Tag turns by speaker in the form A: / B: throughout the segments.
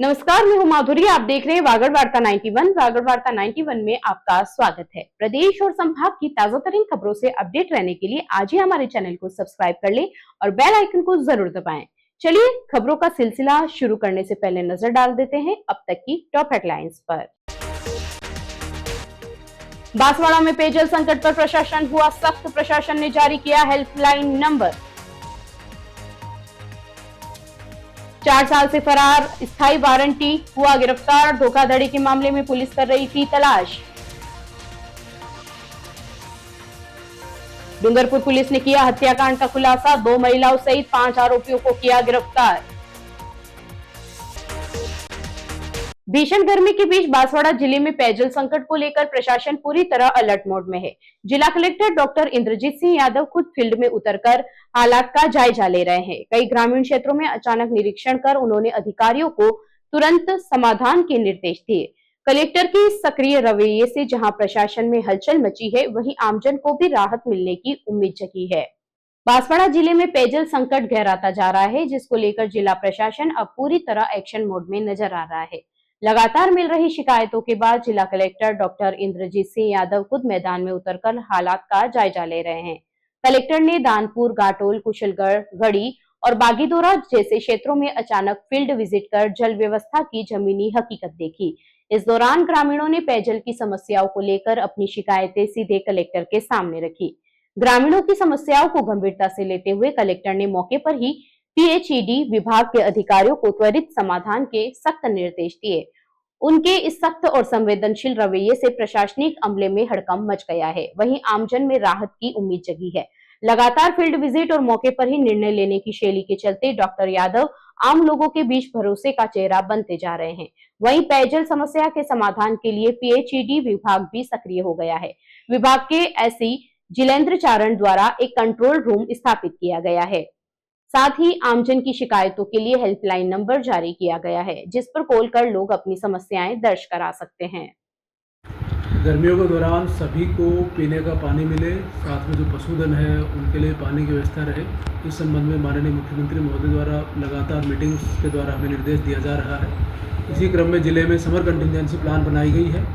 A: नमस्कार, मैं हूं माधुरी। आप देख रहे हैं वागड़ वार्ता 91। वागड़ वार्ता 91 में आपका स्वागत है। प्रदेश और संभाग की ताजा तरीन खबरों से अपडेट रहने के लिए आज ही हमारे चैनल को सब्सक्राइब कर लें और बेल आइकन को जरूर दबाएं। चलिए खबरों का सिलसिला शुरू करने से पहले नजर डाल देते हैं अब तक की टॉप हेडलाइंस पर। बांसवाड़ा में पेयजल संकट पर प्रशासन हुआ सख्त। प्रशासन ने जारी किया हेल्पलाइन नंबर। 4 साल से फरार स्थायी वारंटी हुआ गिरफ्तार। धोखाधड़ी के मामले में पुलिस कर रही थी तलाश। डूंगरपुर पुलिस ने किया हत्याकांड का खुलासा। 2 महिलाओं सहित 5 आरोपियों को किया गिरफ्तार। भीषण गर्मी के बीच बांसवाड़ा जिले में पेयजल संकट को लेकर प्रशासन पूरी तरह अलर्ट मोड में है। जिला कलेक्टर डॉक्टर इंद्रजीत सिंह यादव खुद फील्ड में उतरकर हालात का जायजा ले रहे हैं। कई ग्रामीण क्षेत्रों में अचानक निरीक्षण कर उन्होंने अधिकारियों को तुरंत समाधान के निर्देश दिए। कलेक्टर के सक्रिय रवैये से जहां प्रशासन में हलचल मची है, वहीं आमजन को भी राहत मिलने की उम्मीद जगी है। बांसवाड़ा जिले में पेयजल संकट गहराता जा रहा है, जिसको लेकर जिला प्रशासन अब पूरी तरह एक्शन मोड में नजर आ रहा है। लगातार मिल रही शिकायतों के बाद जिला कलेक्टर डॉक्टर इंद्रजीत सिंह यादव खुद मैदान में उतरकर हालात का जायजा ले रहे हैं। कलेक्टर ने दानपुर, गाटोल, कुशलगढ़, गढ़ी और बागीदोरा जैसे क्षेत्रों में अचानक फील्ड विजिट कर जल व्यवस्था की जमीनी हकीकत देखी। इस दौरान ग्रामीणों ने पेयजल की समस्याओं को लेकर अपनी शिकायतें सीधे कलेक्टर के सामने रखी। ग्रामीणों की समस्याओं को गंभीरता से लेते हुए कलेक्टर ने मौके पर ही पीएचईडी विभाग के अधिकारियों को त्वरित समाधान के सख्त निर्देश दिए। उनके इस सख्त और संवेदनशील रवैये से प्रशासनिक अमले में हड़कंप मच गया है। वहीं आमजन में राहत की उम्मीद जगी है। लगातार फील्ड विजिट और मौके पर ही निर्णय लेने की शैली के चलते डॉक्टर यादव आम लोगों के बीच भरोसे का चेहरा बनते जा रहे हैं। वहीं पेयजल समस्या के समाधान के लिए पीएचईडी विभाग भी सक्रिय हो गया है। विभाग के एसई जिलेंद्र चारण द्वारा एक कंट्रोल रूम स्थापित किया गया है। साथ ही आमजन की शिकायतों के लिए हेल्पलाइन नंबर जारी किया गया है, जिस पर कॉल कर लोग अपनी समस्याएं दर्ज करा सकते हैं।
B: गर्मियों के दौरान सभी को पीने का पानी मिले, साथ में जो पशुधन है उनके लिए पानी की व्यवस्था रहे, इस संबंध में माननीय मुख्यमंत्री महोदय द्वारा लगातार मीटिंग्स के द्वारा हमें निर्देश दिया जा रहा है। इसी क्रम में जिले में समर कंटिजेंसी प्लान बनाई गई है।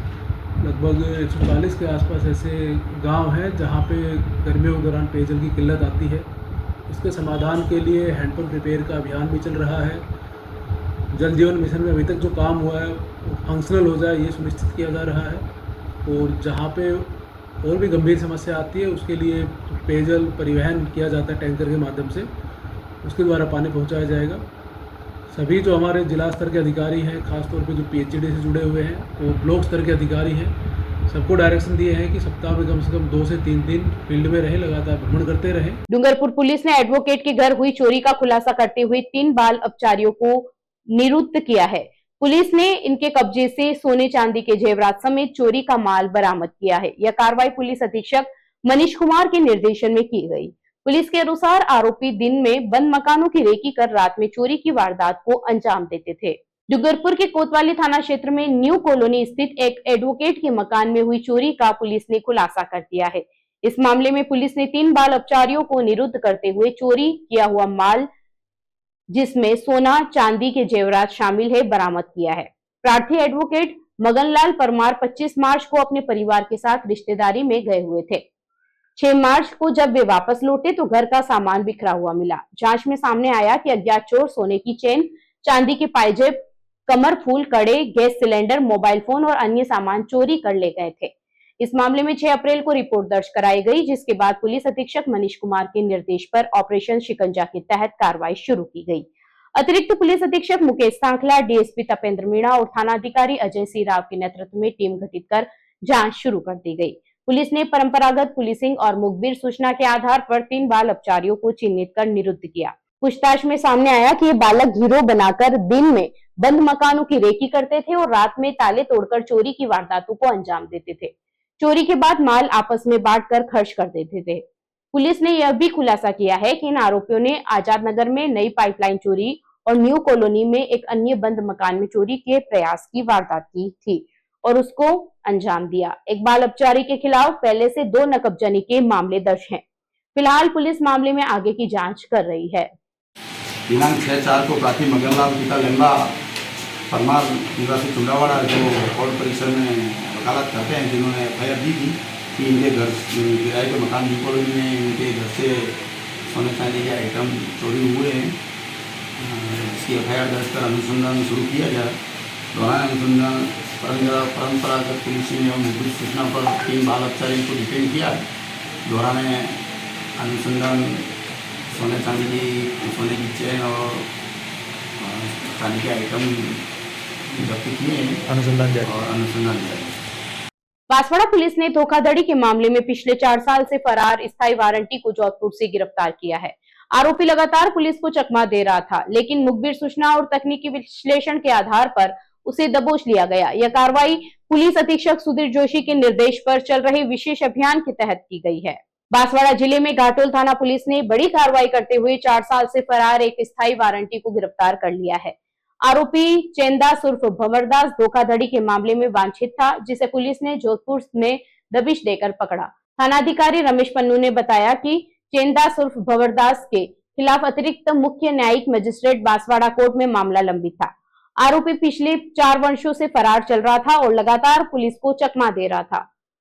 B: लगभग 140 के आसपास ऐसे गाँव हैं जहाँ पे गर्मियों के दौरान पेयजल की किल्लत आती है। इसके समाधान के लिए हैंडपम्प रिपेयर का अभियान भी चल रहा है। जल जीवन मिशन में अभी तक जो काम हुआ है वो फंक्शनल हो जाए, ये सुनिश्चित किया जा रहा है। और जहाँ पे और भी गंभीर समस्या आती है उसके लिए पेयजल परिवहन किया जाता है टैंकर के माध्यम से, उसके द्वारा पानी पहुँचाया जाएगा। सभी जो हमारे जिला स्तर के अधिकारी हैं, खासतौर पर जो पीएचईडी से जुड़े हुए हैं और ब्लॉक स्तर के अधिकारी हैं, सबको डायरेक्शन दिए हैं कि सप्ताह में कम से कम 2 से 3 दिन फील्ड में रहे, लगातार भ्रमण करते रहे।
A: डूंगरपुर पुलिस ने एडवोकेट के घर हुई चोरी का खुलासा करते हुए 3 बाल अपचारियों को निरुद्ध किया है। पुलिस ने इनके कब्जे से सोने चांदी के जेवरात समेत चोरी का माल बरामद किया है। यह कार्रवाई पुलिस अधीक्षक मनीष कुमार के निर्देशन में की गई। पुलिस के अनुसार आरोपी दिन में बंद मकानों की रेकी कर रात में चोरी की वारदात को अंजाम देते थे। डूंगरपुर के कोतवाली थाना क्षेत्र में न्यू कॉलोनी स्थित एक एडवोकेट के मकान में हुई चोरी का पुलिस ने खुलासा कर दिया है। इस मामले में पुलिस ने 3 बाल अपचारियों को निरुद्ध करते हुए चोरी किया हुआ माल, जिसमें सोना चांदी के जेवरात शामिल है, बरामद किया है। प्रार्थी एडवोकेट मगनलाल परमार 25 मार्च को अपने परिवार के साथ रिश्तेदारी में गए हुए थे। 6 मार्च को जब वे वापस लौटे तो घर का सामान बिखरा हुआ मिला। जांच में सामने आया कि अज्ञात चोर सोने की चेन, चांदी के पायजेब, कमर फूल, कड़े, गैस सिलेंडर, मोबाइल फोन और अन्य सामान चोरी कर ले गए थे। इस मामले में 6 अप्रैल को रिपोर्ट दर्ज कराई गई, जिसके बाद पुलिस अधीक्षक मनीष कुमार के निर्देश पर ऑपरेशन शिकंजा के तहत कार्रवाई शुरू की गई। अतिरिक्त पुलिस अधीक्षक मुकेश सांखला, डीएसपी तपेंद्र मीणा और थानाधिकारी अजय सिंह राव के नेतृत्व में टीम गठित कर जांच शुरू कर दी गई। पुलिस ने परंपरागत पुलिसिंग और मुखबिर सूचना के आधार पर 3 बाल अपचारियों को चिन्हित कर निरुद्ध किया। पूछताछ में सामने आया कि ये बालक गिरोह बनाकर दिन में बंद मकानों की रेकी करते थे और रात में ताले तोड़कर चोरी की वारदातों को अंजाम देते थे। चोरी के बाद माल आपस में बांटकर खर्च कर देते थे। पुलिस ने यह भी खुलासा किया है कि इन आरोपियों ने आजाद नगर में नई पाइपलाइन चोरी और न्यू कॉलोनी में एक अन्य बंद मकान में चोरी के प्रयास की वारदात की थी और उसको अंजाम दिया। एक बाल अपचारी के खिलाफ पहले से 2 नकबजनी के मामले दर्ज हैं। फिलहाल पुलिस मामले में आगे की जांच कर रही है।
C: दिनांक 6/4 को प्रार्थी मगनलाल पिता लेम्बा परमार निवासी चुंडावाड़ा जो कोर्ट परिसर में वकालत करते हैं, जिन्होंने एफआईआर दी थी कि इनके घर किराए के मकान डी कॉलोनी में इनके घर से सोने चांदी के आइटम चोरी हुए हैं। इसकी एफआईआर दर्ज कर अनुसंधान शुरू किया गया। दौरान अनुसंधान परंपरागत पुलिसिंग एवं मुखबिर सूचना पर 3 बाल अपचारियों को डिटेन किया। दौरान अनुसंधान सोने की चेन और चांदी के आइटम जब्त किए हैं। अनुसंधान जारी।
A: बांसवाड़ा पुलिस ने धोखाधड़ी के मामले में पिछले 4 साल से फरार स्थायी वारंटी को जोधपुर से गिरफ्तार किया है। आरोपी लगातार पुलिस को चकमा दे रहा था, लेकिन मुखबिर सूचना और तकनीकी विश्लेषण के आधार पर उसे दबोच लिया गया। यह कार्रवाई पुलिस अधीक्षक सुधीर जोशी के निर्देश पर चल रहे विशेष अभियान के तहत की गई है। बांसवाड़ा जिले में घाटोल थाना पुलिस ने बड़ी कार्रवाई करते हुए 4 साल से फरार एक स्थायी वारंटी को गिरफ्तार कर लिया है। आरोपी चेंदास उर्फ भंवरदास धोखाधड़ी के मामले में वांछित था, जिसे पुलिस ने जोधपुर में दबिश देकर पकड़ा। थानाधिकारी रमेश पन्नू ने बताया कि चेंदास उर्फ भंवरदास के खिलाफ अतिरिक्त मुख्य न्यायिक मजिस्ट्रेट बांसवाड़ा कोर्ट में मामला लंबित था। आरोपी पिछले 4 वर्षों से फरार चल रहा था और लगातार पुलिस को चकमा दे रहा था।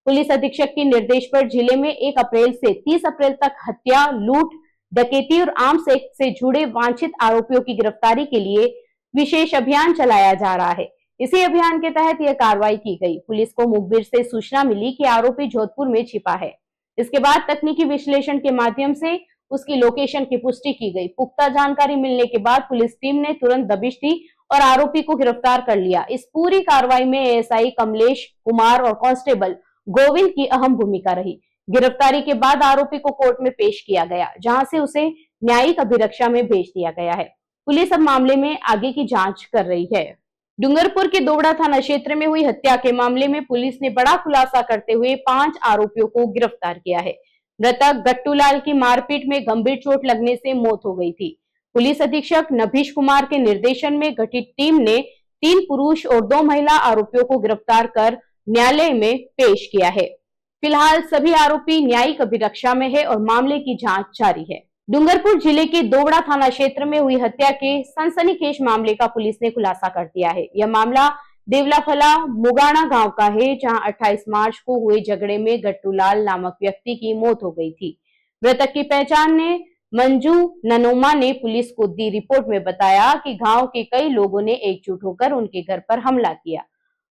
A: पुलिस अधीक्षक के निर्देश पर जिले में 1 अप्रैल से 30 अप्रैल तक हत्या, लूट, डकैती और आर्म्स एक्ट से जुड़े वांछित आरोपियों की गिरफ्तारी के लिए विशेष अभियान चलाया जा रहा है। इसी अभियान के तहत यह कार्रवाई की गई। पुलिस को मुखबिर से सूचना मिली कि आरोपी जोधपुर में छिपा है। इसके बाद तकनीकी विश्लेषण के माध्यम से उसकी लोकेशन की पुष्टि की गई। पुख्ता जानकारी मिलने के बाद पुलिस टीम ने तुरंत दबिश दी और आरोपी को गिरफ्तार कर लिया। इस पूरी कार्रवाई में एएसआई कमलेश कुमार और कांस्टेबल गोविंद की अहम भूमिका रही। गिरफ्तारी के बाद आरोपी को कोर्ट में पेश किया गया, जहां से उसे न्यायिक अभिरक्षा में भेज दिया गया है। पुलिस अब मामले में आगे की जांच कर रही है। डूंगरपुर के दोवड़ा थाना क्षेत्र में हुई हत्या के मामले में पुलिस ने बड़ा खुलासा करते हुए 5 आरोपियों को गिरफ्तार किया है। मृतक गट्टूलाल की मारपीट में गंभीर चोट लगने से मौत हो गई थी। पुलिस अधीक्षक नभीश कुमार के निर्देशन में गठित टीम ने 3 पुरुष और 2 महिला आरोपियों को गिरफ्तार कर न्यायालय में पेश किया है। फिलहाल सभी आरोपी न्यायिक अभिरक्षा में है और मामले की जांच जारी है। डूंगरपुर जिले के दोवड़ा थाना क्षेत्र में हुई हत्या के सनसनीखेज मामले का पुलिस ने खुलासा कर दिया है। यह मामला देवलाफला मुगाना गांव का है, जहां 28 मार्च को हुए झगड़े में गट्टूलाल नामक व्यक्ति की मौत हो गई थी। मृतक की पहचान ने मंजू ननोमा ने पुलिस को दी रिपोर्ट में बताया कि गांव के कई लोगों ने एकजुट होकर उनके घर पर हमला किया।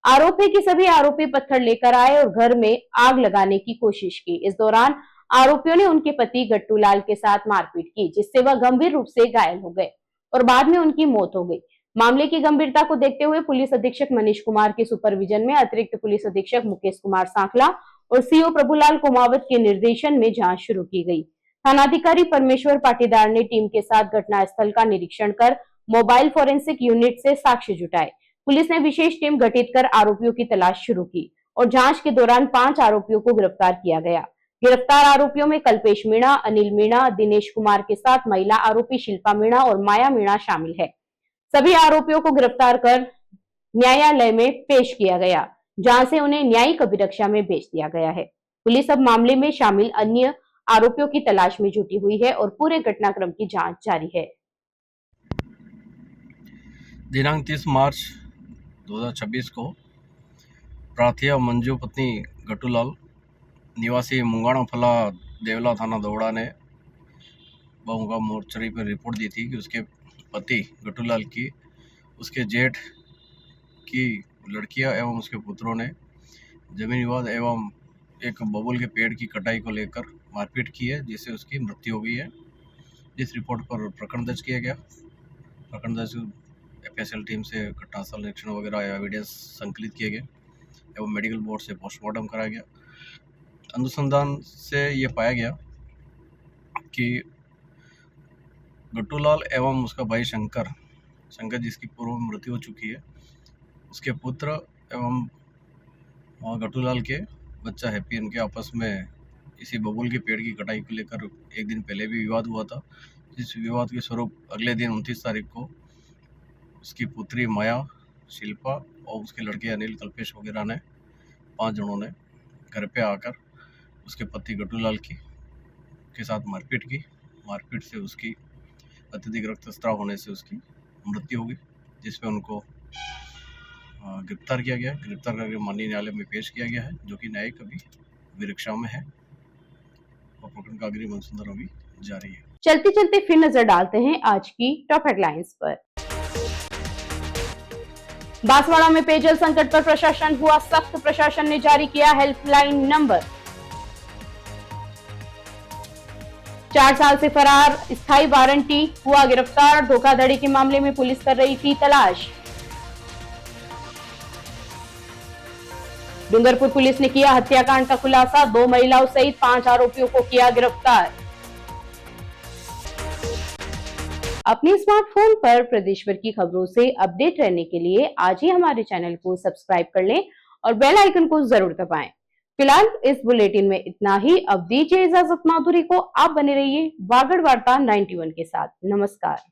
A: आरोप है कि सभी आरोपी पत्थर लेकर आए और घर में आग लगाने की कोशिश की। इस दौरान आरोपियों ने उनके पति गट्टूलाल के साथ मारपीट की, जिससे वह गंभीर रूप से घायल हो गए और बाद में उनकी मौत हो गई। मामले की गंभीरता को देखते हुए पुलिस अधीक्षक मनीष कुमार के सुपरविजन में अतिरिक्त पुलिस अधीक्षक मुकेश कुमार सांखला और सीओ प्रभुलाल कुमावत के निर्देशन में जांच शुरू की गई। थानाधिकारी परमेश्वर पाटीदार ने टीम के साथ घटनास्थल का निरीक्षण कर मोबाइल फोरेंसिक यूनिट से साक्ष्य जुटाए। पुलिस ने विशेष टीम गठित कर आरोपियों की तलाश शुरू की और जांच के दौरान 5 आरोपियों को गिरफ्तार किया गया। गिरफ्तार आरोपियों में कल्पेश मीणा, अनिल मीणा, दिनेश कुमार के साथ महिला आरोपी शिल्पा मीणा और माया मीणा शामिल है। सभी आरोपियों को गिरफ्तार कर न्यायालय में पेश किया गया, जहां से उन्हें न्यायिक अभिरक्षा में भेज दिया गया है। पुलिस अब मामले में शामिल अन्य आरोपियों की तलाश में जुटी हुई है और पूरे घटनाक्रम की जांच जारी है।
D: दिनांक 30 मार्च 2026 को प्रार्थी मंजू पत्नी गट्टूलाल निवासी मुंगानाफला देवला थाना दोवड़ा ने बहुगा मोर्चरी पर रिपोर्ट दी थी कि उसके पति गट्टूलाल की उसके जेठ की लड़कियां एवं उसके पुत्रों ने जमीन विवाद एवं एक बबूल के पेड़ की कटाई को लेकर मारपीट की है, जिससे उसकी मृत्यु हो गई है। जिस रिपोर्ट पर प्रकरण दर्ज किया गया। प्रकरण दर्ज एफएसएल टीम से घटनास्थल निरीक्षण वगैरह एविडेंस संकलित किए गए एवं मेडिकल बोर्ड से पोस्टमार्टम कराया गया। अनुसंधान से ये पाया गया कि गट्टूलाल एवं उसका भाई शंकर जिसकी पूर्व में मृत्यु हो चुकी है, उसके पुत्र एवं गट्टूलाल के बच्चा हैप्पी, इनके आपस में इसी बबूल के पेड़ की कटाई को लेकर एक दिन पहले भी विवाद हुआ था। जिस विवाद के स्वरूप अगले दिन 29 तारीख को उसकी पुत्री माया, शिल्पा और उसके लड़के अनिल, कल्पेश वगैरह ने 5 जनों ने घर पे आकर उसके पति गट्टूलाल के साथ मारपीट की। मारपीट से उसकी अत्यधिक रक्तस्राव होने से उसकी मृत्यु हो गई, जिसमें उनको गिरफ्तार किया गया है। गिरफ्तार करके माननीय न्यायालय में पेश किया गया है, जो कि न्यायिक अभी निरीक्षा में है और प्रकरण का अग्रिम अनुसंधान अभी जारी है।
A: चलते चलते फिर नजर डालते हैं आज की टॉप हेडलाइंस पर। बांसवाड़ा में पेयजल संकट पर प्रशासन हुआ सख्त। प्रशासन ने जारी किया हेल्पलाइन नंबर। 4 साल से फरार स्थायी वारंटी हुआ गिरफ्तार। धोखाधड़ी के मामले में पुलिस कर रही थी तलाश। डूंगरपुर पुलिस ने किया हत्याकांड का खुलासा। 2 महिलाओं सहित 5 आरोपियों को किया गिरफ्तार। अपने स्मार्टफोन पर प्रदेश भर की खबरों से अपडेट रहने के लिए आज ही हमारे चैनल को सब्सक्राइब कर लें और बेल आइकन को जरूर दबाएं। फिलहाल इस बुलेटिन में इतना ही। अब दीजिए इजाजत माधुरी को। आप बने रहिए वागड़ वार्ता 91 के साथ। नमस्कार।